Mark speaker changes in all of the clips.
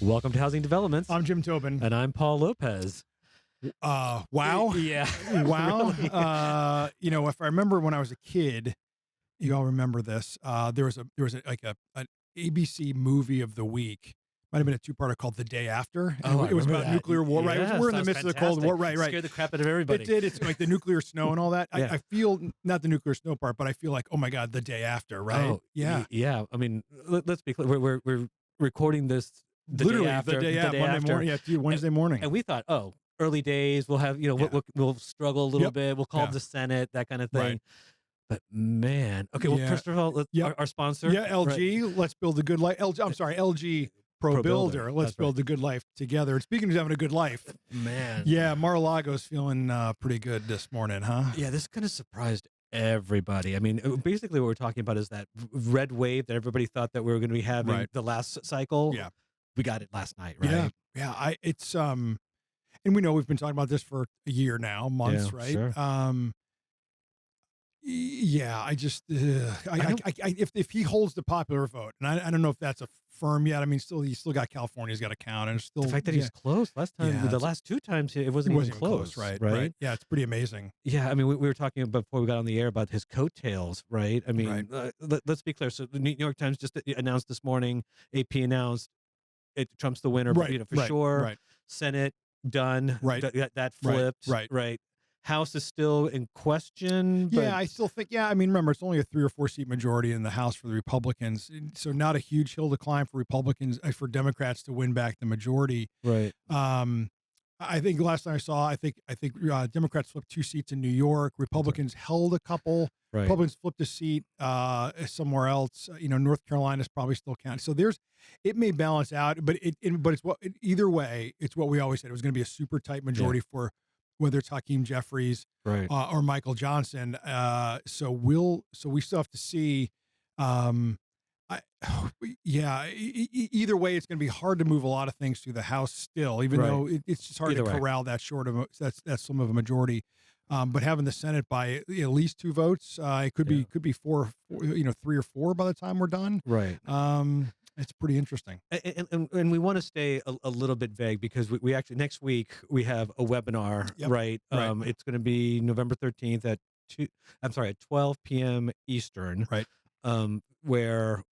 Speaker 1: Welcome to Housing Developments.
Speaker 2: I'm Jim Tobin.
Speaker 1: And I'm Paul Lopez.
Speaker 2: Wow.
Speaker 1: Yeah.
Speaker 2: Wow.
Speaker 1: Really?
Speaker 2: You know, if I remember when I was a kid, you all remember this. There was an ABC movie of the week. Might have been a two-parter called The Day After. And
Speaker 1: Oh,
Speaker 2: it was
Speaker 1: I remember
Speaker 2: about
Speaker 1: that.
Speaker 2: nuclear war, right?
Speaker 1: Yes,
Speaker 2: We're in
Speaker 1: that
Speaker 2: the
Speaker 1: was
Speaker 2: midst of the Cold War,
Speaker 1: fantastic.
Speaker 2: right?
Speaker 1: Scared the crap out of everybody.
Speaker 2: It did. It's like the nuclear snow and all that.
Speaker 1: Yeah.
Speaker 2: I feel, not the nuclear snow part, but I feel like, oh my God, The Day After, right?
Speaker 1: Oh,
Speaker 2: Yeah.
Speaker 1: Yeah. I mean, let's be clear. We're recording this
Speaker 2: Literally
Speaker 1: the day after,
Speaker 2: Monday morning. Yeah, Wednesday morning.
Speaker 1: And we thought, oh, early days. We'll have, we'll struggle a little bit. We'll call the Senate, that kind of thing.
Speaker 2: Right.
Speaker 1: But man, okay. Well, first of all, our sponsor.
Speaker 2: Yeah, LG.
Speaker 1: Right.
Speaker 2: Let's build a good life. LG Pro Builder. Let's build a good life together. And speaking of having a good life,
Speaker 1: man.
Speaker 2: Yeah, Mar-a-Lago's feeling pretty good this morning, huh?
Speaker 1: Yeah, this kind of surprised everybody. I mean, basically what we're talking about is that red wave that everybody thought that we were going to be having the last cycle.
Speaker 2: Yeah.
Speaker 1: We got it last night, right?
Speaker 2: Yeah. It's and we know we've been talking about this for a year now, months, right?
Speaker 1: Sure.
Speaker 2: Yeah, I just if he holds the popular vote, and I don't know if that's a firm yet. I mean, he's still got California's got to count, and still
Speaker 1: the fact that he's close last time, the last two times it wasn't even close,
Speaker 2: right?
Speaker 1: Yeah,
Speaker 2: it's pretty amazing.
Speaker 1: Yeah, I mean, we were talking about before we got on the air about his coattails, right? I mean, let's be clear. So the New York Times just announced this morning. AP announced Trump's the winner, for sure.
Speaker 2: Right.
Speaker 1: Senate done.
Speaker 2: Right.
Speaker 1: That flipped.
Speaker 2: Right.
Speaker 1: House is still in question. But
Speaker 2: I still think, I mean, remember, it's only a 3 or 4 seat majority in the House for the Republicans. So not a huge hill to climb for Republicans, for Democrats to win back the majority.
Speaker 1: Right.
Speaker 2: I think last time I saw, I think Democrats flipped 2 seats in New York. Republicans held a couple.
Speaker 1: Right.
Speaker 2: Republicans flipped a seat somewhere else. North Carolina's probably still counting. So it may balance out, but either way, it's what we always said. It was going to be a super tight majority for whether it's Hakeem Jeffries or Michael Johnson. So we still have to see. Either way, it's going to be hard to move a lot of things through the House still, even though it's just hard to corral that short of that's some of a majority. But having the Senate by at least 2 votes, it could be 4, 3 or 4 by the time we're done.
Speaker 1: Right.
Speaker 2: It's pretty interesting.
Speaker 1: And we want to stay a little bit vague because we actually next week we have a webinar, right? It's going to be November 13th at 12 p.m. Eastern,
Speaker 2: right?
Speaker 1: Where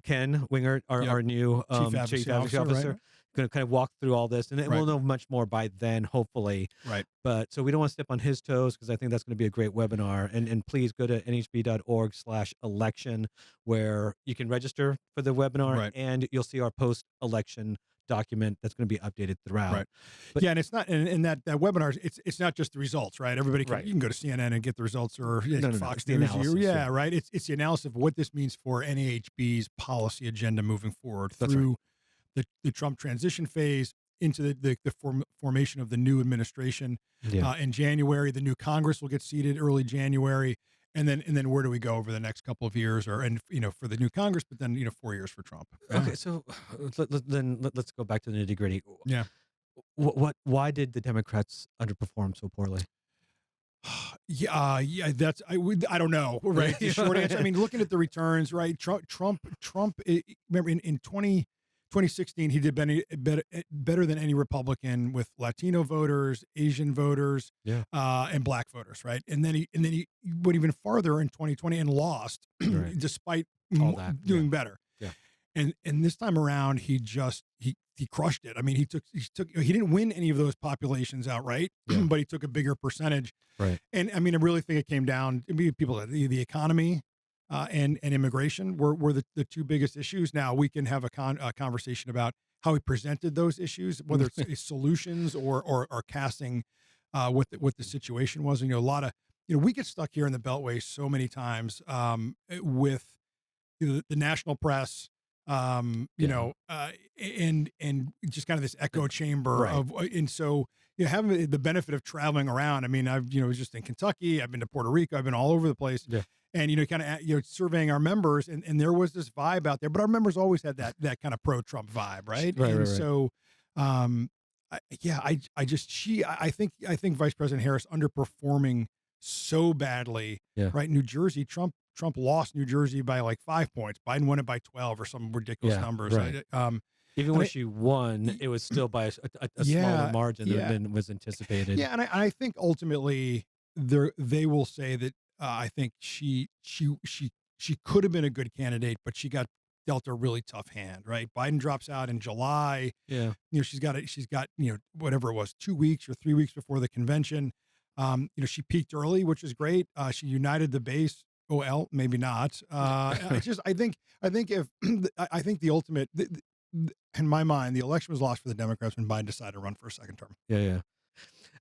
Speaker 1: Ken Wingert, our new chief advocacy officer, going to kind of walk through all this, and we'll know much more by then, hopefully.
Speaker 2: Right.
Speaker 1: But so we don't want to step on his toes because I think that's going to be a great webinar. And please go to nhb.org/election where you can register for the webinar, and you'll see our post-election document that's going to be updated throughout.
Speaker 2: Right.
Speaker 1: But,
Speaker 2: and it's not, and that webinar, it's not just the results, right? Everybody you can go to CNN and get the results, or Fox News. Right. It's the analysis of what this means for NAHB's policy agenda moving forward through the Trump transition phase into the formation of the new administration in January. The new Congress will get seated early January, and then where do we go over the next couple of years, for the new Congress, but then 4 years for Trump.
Speaker 1: Okay, so let's go back to the nitty gritty.
Speaker 2: Yeah,
Speaker 1: why did the Democrats underperform so poorly?
Speaker 2: I don't know, right? The short answer. I mean, looking at the returns, right? Trump. Remember in 2016, he did better than any Republican with Latino voters, Asian voters, and Black voters, right? And then he went even farther in 2020 and lost, despite all that doing better.
Speaker 1: Yeah.
Speaker 2: And this time around, he crushed it. I mean, he didn't win any of those populations outright, but he took a bigger percentage.
Speaker 1: Right.
Speaker 2: And I mean, I really think it came down to the economy. And immigration were the 2 biggest issues. Now we can have a conversation about how he presented those issues, whether it's solutions or casting what the situation was. And, a lot of we get stuck here in the Beltway so many times with the national press, and just kind of this echo chamber of, and so having the benefit of traveling around. I mean, I've was just in Kentucky, I've been to Puerto Rico, I've been all over the place. Yeah. And, kind of, surveying our members, and there was this vibe out there, but our members always had that kind of pro-Trump vibe, right? So, I think Vice President Harris underperforming so badly, right? New Jersey, Trump lost New Jersey by like 5 points. Biden won it by 12 or some ridiculous numbers.
Speaker 1: Right. Even
Speaker 2: And
Speaker 1: when she won, it was still by a smaller margin than was anticipated.
Speaker 2: Yeah, and I think ultimately they will say that I think she could have been a good candidate, but she got dealt a really tough hand, right? Biden drops out in July.
Speaker 1: Yeah.
Speaker 2: She's got whatever it was, 2 weeks or 3 weeks before the convention. She peaked early, which is great. She united the base. Oh, well, maybe not. I think if I think the ultimate, in my mind, the election was lost for the Democrats when Biden decided to run for a second term.
Speaker 1: Yeah,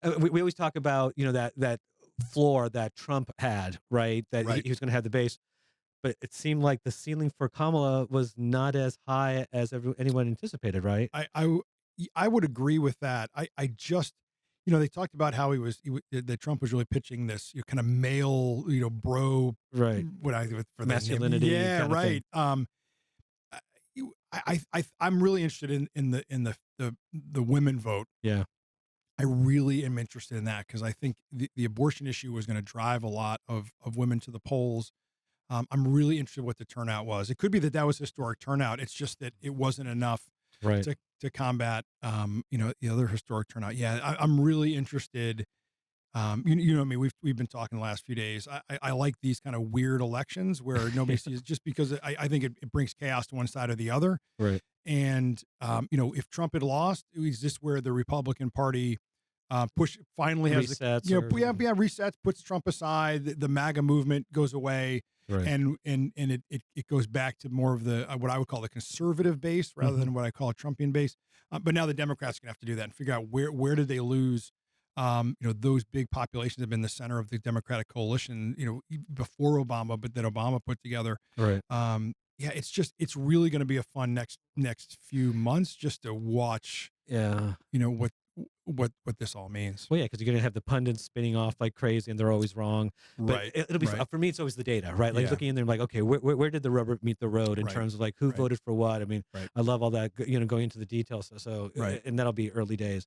Speaker 1: yeah. We always talk about that floor that Trump had, right? That he was going to have the base, but it seemed like the ceiling for Kamala was not as high as anyone anticipated, right?
Speaker 2: I would agree with that. I just they talked about how that Trump was really pitching this kind of male bro for
Speaker 1: masculinity,
Speaker 2: yeah, right. I'm really interested in the women vote.
Speaker 1: Yeah.
Speaker 2: I really am interested in that because I think the abortion issue was going to drive a lot of women to the polls. I'm really interested in what the turnout was. It could be that was historic turnout. It's just that it wasn't enough to combat, the other historic turnout. Yeah, I'm really interested. You know, I mean, we've been talking the last few days. I like these kind of weird elections where nobody sees, just because I think it brings chaos to one side or the other.
Speaker 1: Right.
Speaker 2: And if Trump had lost, is this where the Republican Party finally has
Speaker 1: resets?
Speaker 2: Resets, puts Trump aside, the MAGA movement goes away, and it goes back to more of the what I would call the conservative base rather than what I call a Trumpian base. But now the Democrats are going to have to do that and figure out where did they lose. Those big populations have been the center of the Democratic coalition, before Obama, but that Obama put together.
Speaker 1: Right.
Speaker 2: It's really going to be a fun next few months just to watch.
Speaker 1: Yeah.
Speaker 2: What this all means.
Speaker 1: Well, yeah, because you're going to have the pundits spinning off like crazy, and they're always wrong. But it'll be for me. It's always the data, right? Like looking in there, like, okay, where did the rubber meet the road in terms of like who voted for what? I mean, I love all that, going into the details. So and that'll be early days,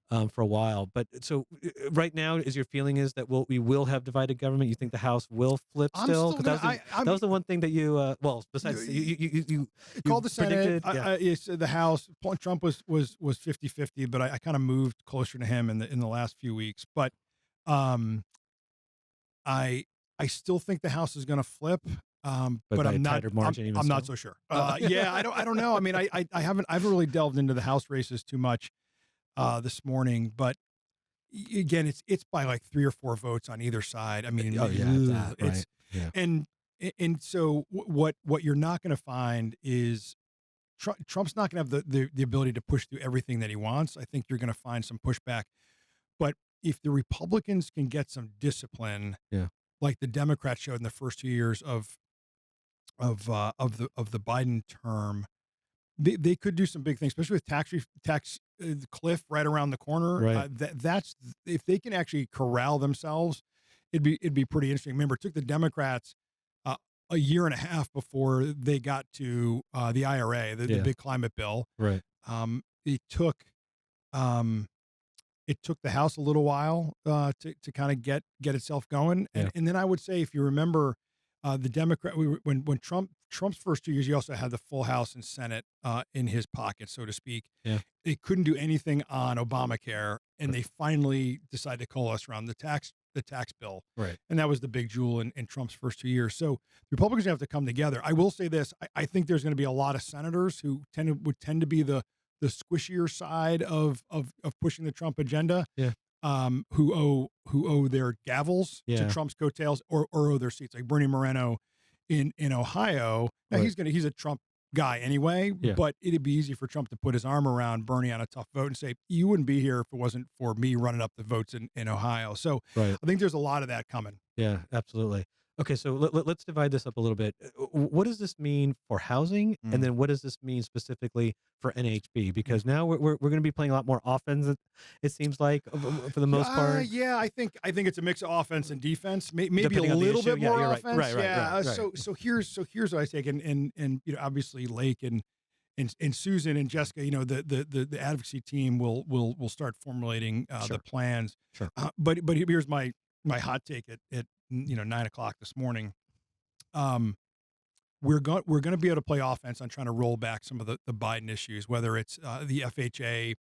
Speaker 1: for a while. But so right now, is your feeling is that we will have divided government? You think the House will flip still? Because that was the one thing that you besides you
Speaker 2: called the Senate,
Speaker 1: yeah.
Speaker 2: The House. Trump was 50-50, but I kind of moved closer to him in the last few weeks. But I still think the House is going to flip. But I'm not. I'm not so sure. I don't know. I mean, I haven't really delved into the House races too much this morning. But again, it's by like 3 or 4 votes on either side. I mean, and so what you're not going to find is Trump's not going to have the ability to push through everything that he wants. I think you're going to find some pushback. But if the Republicans can get some discipline, like the Democrats showed in the first 2 years of the Biden term, they could do some big things, especially with tax cliff right around the corner.
Speaker 1: Right.
Speaker 2: That's if they can actually corral themselves, it'd be pretty interesting. Remember, it took the Democrats a year and a half before they got to the IRA, the big climate bill.
Speaker 1: Right.
Speaker 2: It took the House a little while to kind of get itself going. And then I would say, if you remember, the Democrat, when Trump's first 2 years, he also had the full House and Senate in his pocket, so to speak.
Speaker 1: Yeah.
Speaker 2: They couldn't do anything on Obamacare, and they finally decided to coalesce around the tax bill.
Speaker 1: Right.
Speaker 2: And that was the big jewel in Trump's first 2 years. So the Republicans have to come together. I will say this: I think there's going to be a lot of senators who would tend to be the squishier side of pushing the Trump agenda.
Speaker 1: Yeah.
Speaker 2: Who owe their gavels to Trump's coattails or owe their seats, like Bernie Moreno in Ohio. Now he's a Trump guy anyway, but it'd be easy for Trump to put his arm around Bernie on a tough vote and say, you wouldn't be here if it wasn't for me running up the votes in Ohio. So I think there's a lot of that coming.
Speaker 1: Yeah, absolutely. Okay, so let's divide this up a little bit. What does this mean for housing, and then what does this mean specifically for NAHB? Because now we're going to be playing a lot more offense. It seems like for the most part.
Speaker 2: Yeah, I think it's a mix of offense and defense. Maybe a little bit more offense.
Speaker 1: Right.
Speaker 2: So here's what I take, and obviously Lake and Susan and Jessica, the advocacy team will start formulating the plans.
Speaker 1: Sure.
Speaker 2: But here's my hot take at 9:00 this morning. we're going to be able to play offense on trying to roll back some of the Biden issues, whether it's the FHA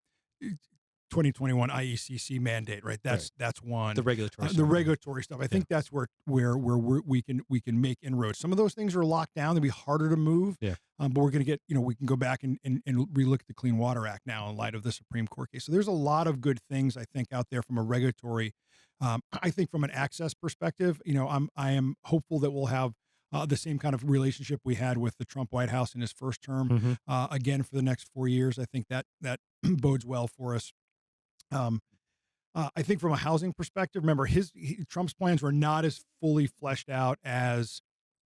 Speaker 2: 2021 IECC mandate, right? That's one.
Speaker 1: The regulatory
Speaker 2: the regulatory stuff. I think that's where we can make inroads. Some of those things are locked down; they'll be harder to move.
Speaker 1: Yeah.
Speaker 2: But we're going to get, we can go back and relook at the Clean Water Act now in light of the Supreme Court case. So there's a lot of good things I think out there from a regulatory. I think from an access perspective, I am hopeful that we'll have the same kind of relationship we had with the Trump White House in his first term again for the next 4 years. I think that bodes well for us. I think from a housing perspective, remember Trump's plans were not as fully fleshed out as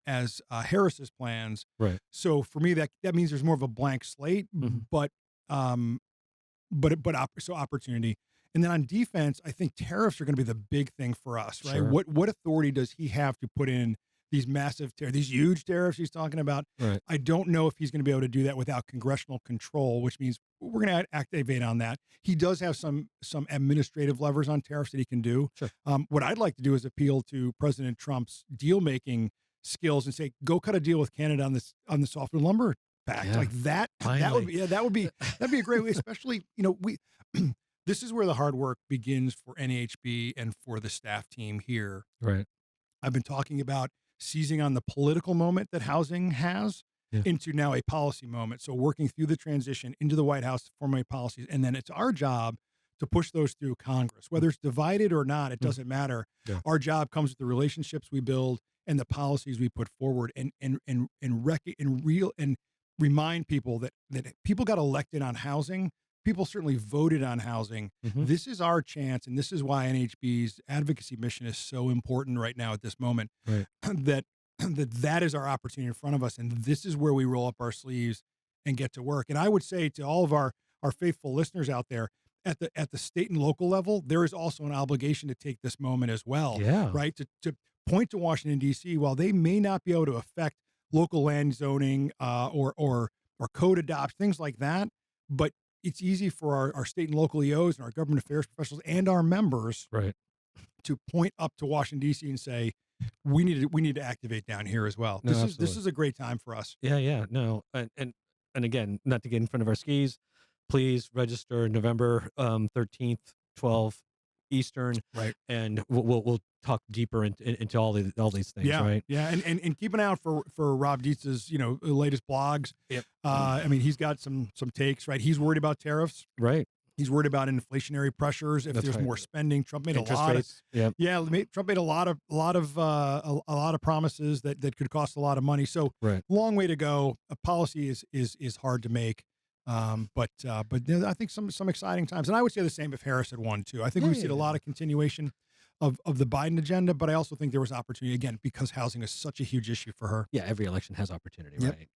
Speaker 2: Harris's plans.
Speaker 1: Right.
Speaker 2: So for me, that means there's more of a blank slate, but opportunity. And then on defense, I think tariffs are going to be the big thing for us, right?
Speaker 1: Sure.
Speaker 2: What authority does he have to put in these massive these huge tariffs he's talking about?
Speaker 1: Right.
Speaker 2: I don't know if he's going to be able to do that without congressional control, which means we're going to activate on that. He does have some administrative levers on tariffs that he can do.
Speaker 1: Sure.
Speaker 2: What I'd like to do is appeal to President Trump's deal-making skills and say, go cut a deal with Canada on the softwood lumber pact.
Speaker 1: Yeah.
Speaker 2: Like that.
Speaker 1: Finally.
Speaker 2: That'd be a great way, especially, this is where the hard work begins for NAHB and for the staff team here.
Speaker 1: Right.
Speaker 2: I've been talking about seizing on the political moment that housing has into now a policy moment. So working through the transition into the White House to formulate policies. And then it's our job to push those through Congress, whether it's divided or not, it doesn't matter.
Speaker 1: Yeah.
Speaker 2: Our job comes with the relationships we build and the policies we put forward and remind people that people got elected on housing. People certainly voted on housing. This is our chance, and this is why NHB's advocacy mission is so important right now at this moment.
Speaker 1: Right.
Speaker 2: That is our opportunity in front of us, and this is where we roll up our sleeves and get to work. And I would say to all of our faithful listeners out there, at the state and local level, there is also an obligation to take this moment as well.
Speaker 1: Yeah.
Speaker 2: Right. To point to Washington D.C. while they may not be able to affect local land zoning or code adoption, things like that, but it's easy for our state and local EOs and our government affairs professionals and our members to point up to Washington, D.C. and say, we need to activate down here as well.
Speaker 1: No,
Speaker 2: this is a great time for us.
Speaker 1: Yeah. No. And again, not to get in front of our skis, please register November 13th, 12 Eastern. Right. And we'll talk deeper into all these things. Right.
Speaker 2: Yeah. And keep an eye out for Rob Dietz's, latest blogs.
Speaker 1: Yep.
Speaker 2: He's got some takes, right? He's worried about tariffs.
Speaker 1: Right.
Speaker 2: He's worried about inflationary pressures. If there's more spending, Trump made
Speaker 1: Interest
Speaker 2: a lot
Speaker 1: rates.
Speaker 2: Trump made a lot of promises that could cost a lot of money. So long way to go. A policy is hard to make. But I think some exciting times, and I would say the same if Harris had won too. I think we've seen a lot of continuation of the Biden agenda, but I also think there was opportunity again because housing is such a huge issue for her.
Speaker 1: Yeah, every election has opportunity, right?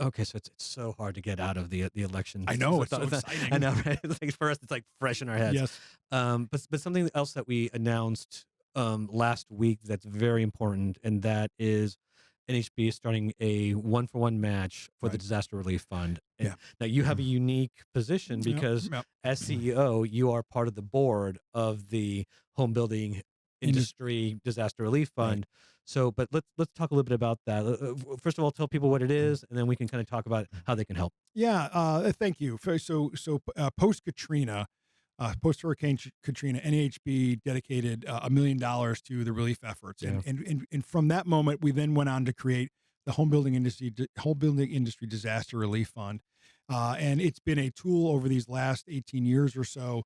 Speaker 1: Okay, so it's so hard to get out of the election.
Speaker 2: I know, it's so exciting.
Speaker 1: I know, right? Like for us, it's like fresh in our heads.
Speaker 2: Yes.
Speaker 1: But something else that we announced last week that's very important, and that is NHB is starting a 1-for-1 match for the Disaster Relief Fund. And now you have a unique position because as CEO, you are part of the board of the Home Building Industry Disaster Relief Fund. So, but let's talk a little bit about that. First of all, tell people what it is, and then we can kind of talk about how they can help.
Speaker 2: Yeah, thank you. So post Katrina, post Hurricane Katrina, NAHB dedicated $1 million to the relief efforts, and from that moment, we then went on to create the Home Building Industry Disaster Relief Fund, and it's been a tool over these last 18 years or so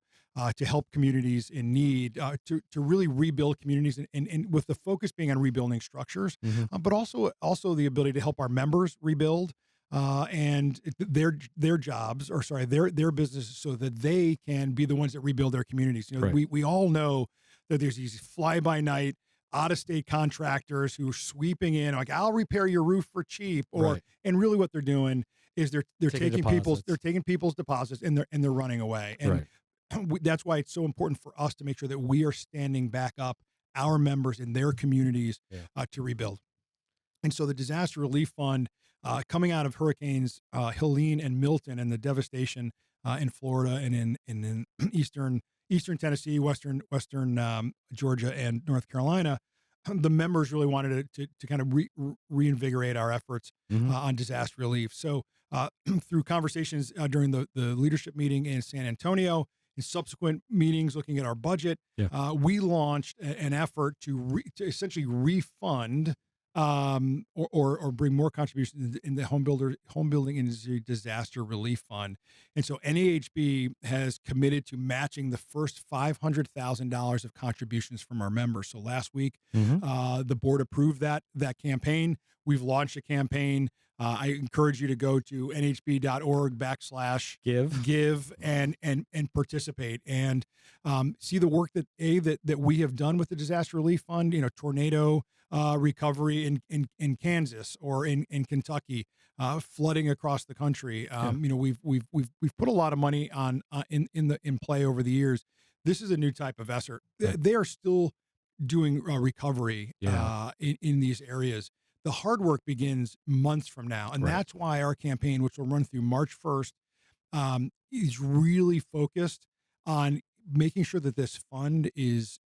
Speaker 2: to help communities in need, to really rebuild communities, and with the focus being on rebuilding structures, but also the ability to help our members rebuild. And their jobs, or sorry, their businesses, so that they can be the ones that rebuild their communities. We all know that there's these fly-by-night, out-of-state contractors who are sweeping in, like, I'll repair your roof for cheap, and really what they're doing is they're taking people's deposits and they're running away. And that's why it's so important for us to make sure that we are standing back up our members in their communities to rebuild. And so the Disaster Relief Fund, coming out of Hurricanes Helene and Milton and the devastation in Florida and in eastern Tennessee, western Georgia, and North Carolina, the members really wanted to kind of reinvigorate our efforts on disaster relief. So through conversations during the leadership meeting in San Antonio, in subsequent meetings looking at our budget, we launched an effort to essentially refund or bring more contributions in the home building industry disaster relief fund. And so NAHB has committed to matching the first $500,000 of contributions from our members. So last week, the board approved that campaign. We've launched a campaign. I encourage you to go to nhb.org/give and participate and see the work that we have done with the disaster relief fund. Tornado recovery in Kansas or in Kentucky, flooding across the country. We've put a lot of money on in play over the years. This is a new type of effort. They are still doing recovery in these areas. The hard work begins months from now, and that's why our campaign, which will run through March 1st, is really focused on making sure that this fund has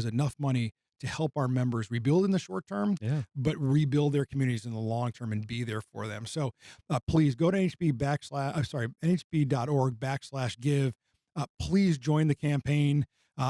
Speaker 2: enough money to help our members rebuild in the short term, but rebuild their communities in the long term and be there for them. So please go to nhb.org/give. Please join the campaign.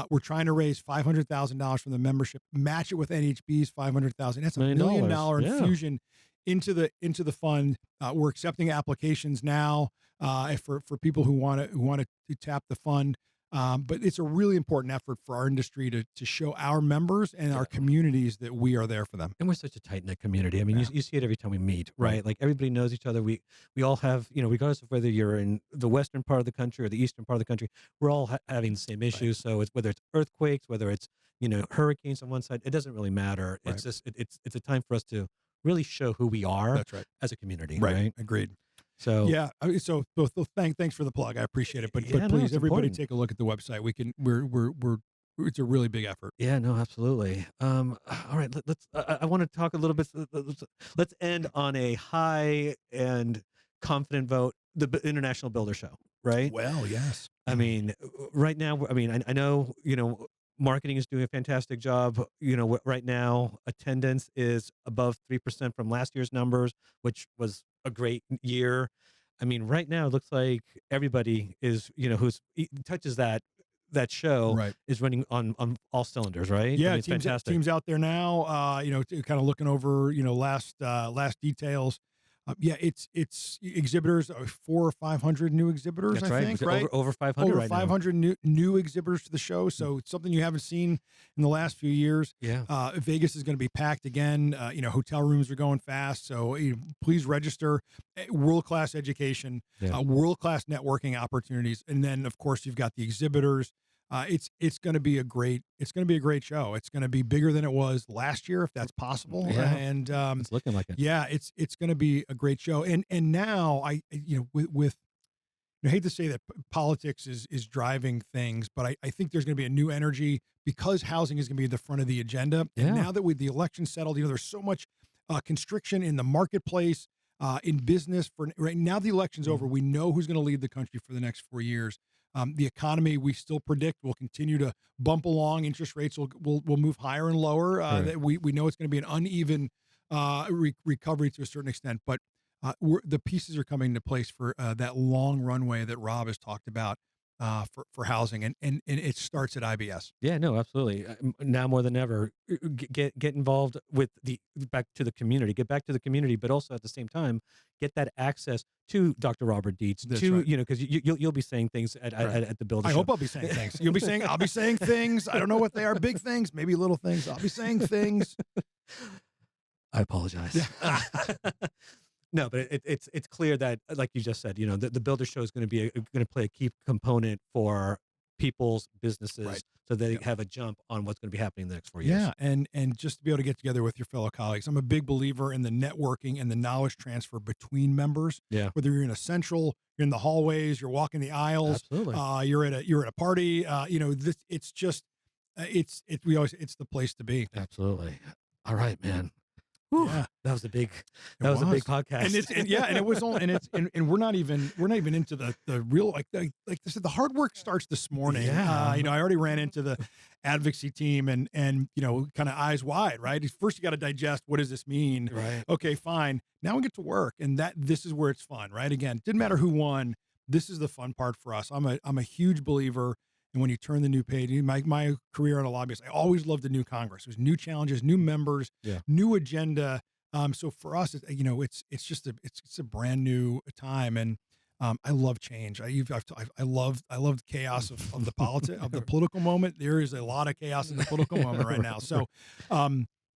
Speaker 2: We're trying to raise $500,000 from the membership, match it with NHB's $500,000. That's $1 million infusion into the fund. We're accepting applications now for people who want to tap the fund. But it's a really important effort for our industry to show our members and our communities that we are there for them.
Speaker 1: And we're such a tight-knit community. I mean, you see it every time we meet, right? Like everybody knows each other. We all have, regardless of whether you're in the western part of the country or the eastern part of the country, we're all having the same issues. So it's whether it's earthquakes, whether it's, hurricanes on one side, it doesn't really matter. It's just, it's a time for us to really show who we are as a community. Right.
Speaker 2: Agreed.
Speaker 1: So
Speaker 2: thanks for the plug. I appreciate it. But please, everybody, take a look at the website. It's a really big effort.
Speaker 1: Yeah, no, absolutely. All right, I want to talk a little bit. Let's end on a high and confident vote. The International Builder Show, right?
Speaker 2: Well, yes.
Speaker 1: I mean, right now, I know, marketing is doing a fantastic job. Right now, attendance is above 3% from last year's numbers, which was a great year. I mean, right now it looks like everybody is, who's touches that show is running on all cylinders, right?
Speaker 2: Yeah,
Speaker 1: it's fantastic.
Speaker 2: Teams out there now, kind of looking over, last details. It's exhibitors, 400 or 500 new exhibitors.
Speaker 1: That's
Speaker 2: I think, right?
Speaker 1: Over 500.
Speaker 2: Over 500 new exhibitors to the show. So it's something you haven't seen in the last few years.
Speaker 1: Yeah.
Speaker 2: Vegas is going to be packed again. Hotel rooms are going fast. So please register. World-class education, world-class networking opportunities, and then of course you've got the exhibitors. It's going to be a great show. It's going to be bigger than it was last year, if that's possible.
Speaker 1: Yeah.
Speaker 2: And
Speaker 1: it's looking like it.
Speaker 2: Yeah, it's going to be a great show. And now I hate to say that politics is driving things, but I think there's going to be a new energy because housing is going to be at the front of the agenda.
Speaker 1: Yeah.
Speaker 2: And now that with the election settled, there's so much constriction in the marketplace, in business. For right now, the election's over. We know who's going to lead the country for the next 4 years. The economy, we still predict, will continue to bump along. Interest rates will move higher and lower. That we know it's going to be an uneven recovery to a certain extent, but the pieces are coming into place for that long runway that Rob has talked about for housing, and it starts at IBS.
Speaker 1: Yeah, no, absolutely. Now more than ever, get involved with back to the community. Get back to the community, but also at the same time, get that access to Dr. Robert Dietz. Because you'll be saying things at the Builder Show.
Speaker 2: I hope I'll be saying things. I'll be saying things. I don't know what they are. Big things, maybe little things. I'll be saying things.
Speaker 1: I apologize. No, but it's clear that, like you just said, the Builder Show is going to play a key component for people's businesses, so they have a jump on what's going to be happening in the next 4 years.
Speaker 2: Yeah, and just to be able to get together with your fellow colleagues. I'm a big believer in the networking and the knowledge transfer between members.
Speaker 1: Yeah,
Speaker 2: whether you're in a central, you're in the hallways, you're walking the aisles,
Speaker 1: absolutely.
Speaker 2: You're at a party. It's just it's the place to be.
Speaker 1: Absolutely. All right, man. Whew, yeah, that was a big podcast,
Speaker 2: and it was all, and we're not even into the real like I said, the hard work starts this morning.
Speaker 1: Yeah,
Speaker 2: I already ran into the advocacy team and kind of eyes wide, right? First you got to digest, what does this mean?
Speaker 1: Right.
Speaker 2: Okay, fine. Now we get to work, and this is where it's fun, right? Again, didn't matter who won. This is the fun part for us. I'm a huge believer. And when you turn the new page, my career on a lobbyist, I always loved the new Congress. There's new challenges, new members, new agenda. So for us, it's just a brand new time, and I love change. I love the chaos of the the political moment. There is a lot of chaos in the political moment right now. So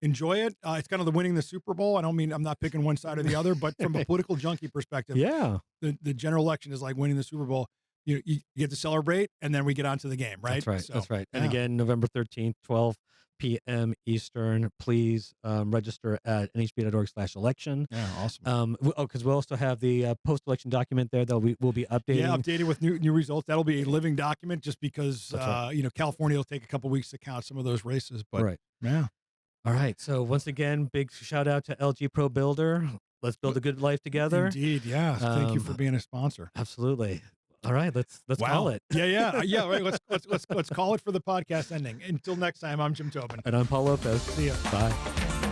Speaker 2: enjoy it. It's kind of the winning the Super Bowl. I'm not picking one side or the other, but from a political junkie perspective, the general election is like winning the Super Bowl. You get to celebrate, and then we get on to the game, right?
Speaker 1: That's right. That's right. And again, November 13th, 12 p.m. Eastern. Please register at nhb.org/election.
Speaker 2: Yeah, awesome.
Speaker 1: Because we'll also have the post-election document there that we'll be updating.
Speaker 2: Yeah, updated with new results. That'll be a living document, just because California will take a couple weeks to count some of those races. But yeah.
Speaker 1: All right. So once again, big shout out to LG Pro Builder. Let's build a good life together.
Speaker 2: Indeed. Yeah. Thank you for being a sponsor.
Speaker 1: Absolutely. All right, let's call it.
Speaker 2: Yeah. Right. Let's call it for the podcast ending. Until next time, I'm Jim Tobin.
Speaker 1: And I'm Paul Lopez.
Speaker 2: See ya.
Speaker 1: Bye.